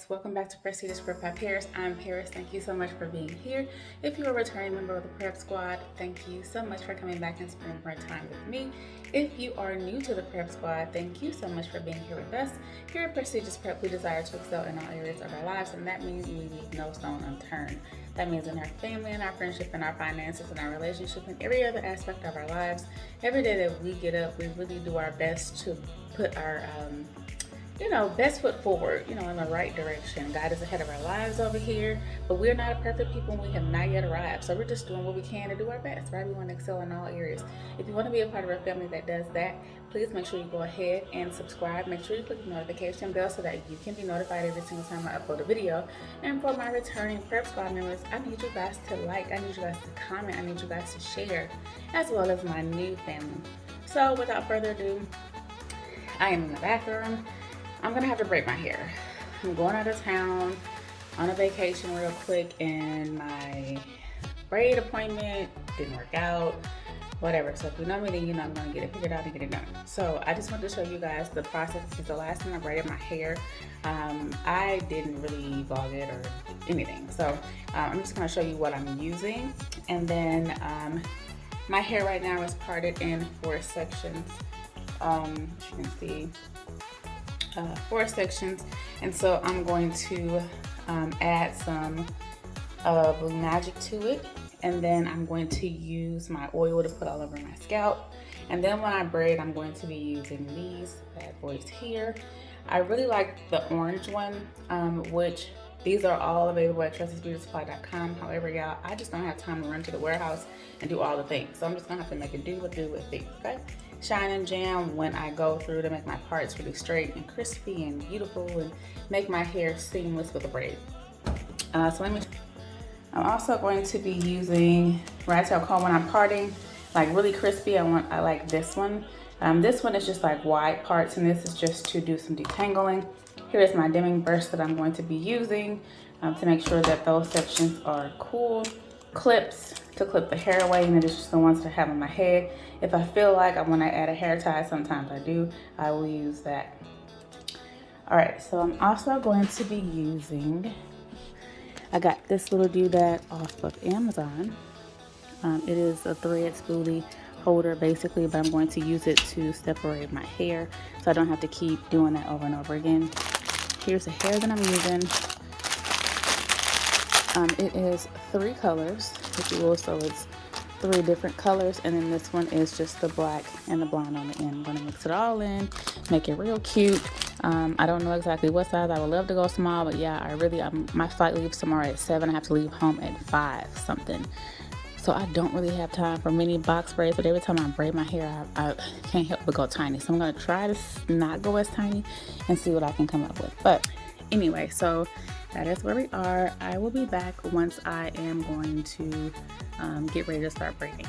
welcome back to Prestigiousprepbyparis. I'm Paris. Thank you so much for being here. If you're a returning member of the Prep Squad, thank you so much for coming back and spending more time with me. If you are new to the Prep Squad, thank you so much for being here with us. Here at Prestigious Prep, we desire to excel in all areas of our lives, and that means we leave no stone unturned. That means in our family, in our friendship, in our finances, in our relationship, in every other aspect of our lives. Every day that we get up, we really do our best to put our best foot forward, in the right direction. God is ahead of our lives over here, but we're not a perfect people and we have not yet arrived. So we're just doing what we can to do our best, right? We want to excel in all areas. If you want to be a part of a family that does that, please make sure you go ahead and subscribe. Make sure you click the notification bell so that you can be notified every single time I upload a video. And for my returning Prep Squad members, I need you guys to like, I need you guys to comment, I need you guys to share, as well as my new family. So without further ado, I am in the bathroom. I'm gonna have to braid my hair. I'm going out of town on a vacation real quick, and my braid appointment didn't work out, whatever. So if you know me, then you know I'm gonna get it figured out and get it done. So I just wanted to show you guys the process. This is the last time I braided my hair. I didn't really vlog it or anything. So I'm just gonna show you what I'm using. And then my hair right now is parted in 4 sections. As you can see, 4 sections, and so I'm going to add some Blue Magic to it, and then I'm going to use my oil to put all over my scalp. And then when I braid, I'm going to be using these bad boys here. I really like the orange one, which these are all available at TrusTedBeautySupply.com. However, y'all, I just don't have time to run to the warehouse and do all the things, so I'm just gonna have to make it do with these, okay? Shine and jam when I go through to make my parts really straight and crispy and beautiful and make my hair seamless with a braid. I'm also going to be using rat tail comb when I'm parting, like really crispy. I like this one. This one is just like wide parts, and this is just to do some detangling. Here is my dimming brush that I'm going to be using to make sure that those sections are cool. Clips to clip the hair away, and it is just the ones that I have on my head. If I feel like I want to add a hair tie, sometimes I do, I will use that. All right, so I'm also going to be using, I got this little doodad off of Amazon. It is a thread spoolie holder basically, but I'm going to use it to separate my hair so I don't have to keep doing that over and over again. Here's the hair that I'm using. It is 3 colors, if you will, so it's 3 different colors, and then this one is just the black and the blonde on the end. I'm gonna mix it all in, make it real cute. I don't know exactly what size. I would love to go small, but yeah, my flight leaves tomorrow at 7. I have to leave home at 5 something. So I don't really have time for mini box braids, but every time I braid my hair, I can't help but go tiny. So I'm gonna try to not go as tiny and see what I can come up with. But anyway, so that is where we are. I will be back once I am going to get ready to start braiding.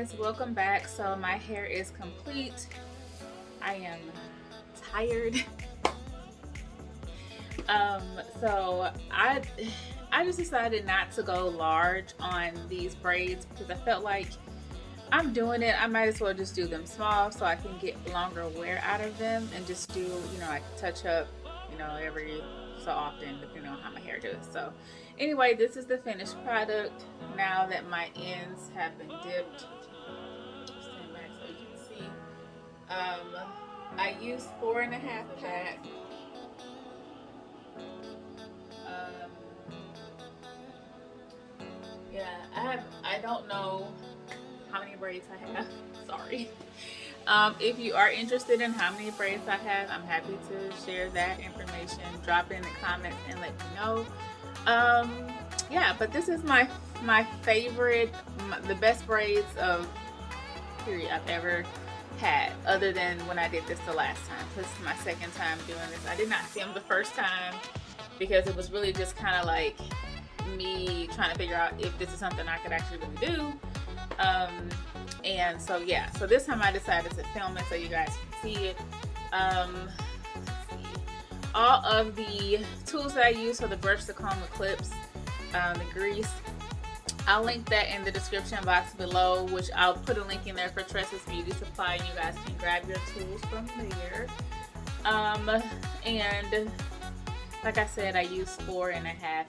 guys, welcome back. So my hair is complete. I am tired. So I just decided not to go large on these braids because I felt like I'm doing it. I might as well just do them small so I can get longer wear out of them and just do, I can touch up, every so often depending on how my hair does. So anyway, this is the finished product now that my ends have been dipped. Stand back so you can see. I used 4.5 pack. Yeah, I don't know how many braids I have. Sorry. If you are interested in how many braids I have, I'm happy to share that information. Drop it in the comments and let me know. Yeah, but this is my favorite, the best braids of period I've ever had, other than when I did this the last time. This is my second time doing this. I did not film the first time because it was really just kind of like me trying to figure out if this is something I could actually really do. And so yeah, so this time I decided to film it so you guys can see it. All of the tools that I use for the brush, the comb, the clips, the grease, I'll link that in the description box below, which I'll put a link in there for Tres's Beauty Supply, and you guys can grab your tools from there. And like I said, I use 4.5 packs.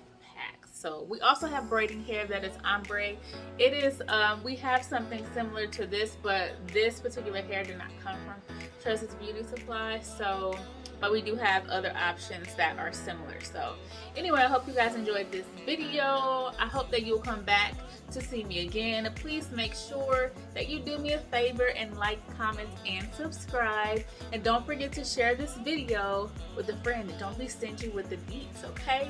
So we also have braiding hair that is ombre. It is, we have something similar to this, but this particular hair did not come from Tres's Beauty Supply. So, but we do have other options that are similar. So anyway, I hope you guys enjoyed this video. I hope that you'll come back to see me again. Please make sure that you do me a favor and like, comment, and subscribe. And don't forget to share this video with a friend. And don't be stingy with the deets, okay?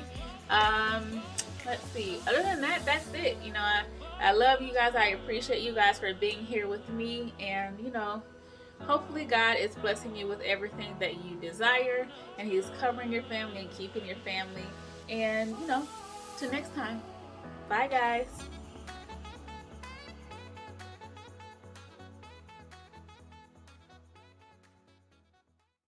Let's see. Other than that, that's it. I love you guys. I appreciate you guys for being here with me. And, hopefully God is blessing you with everything that you desire. And He's covering your family and keeping your family. And, till next time. Bye, guys.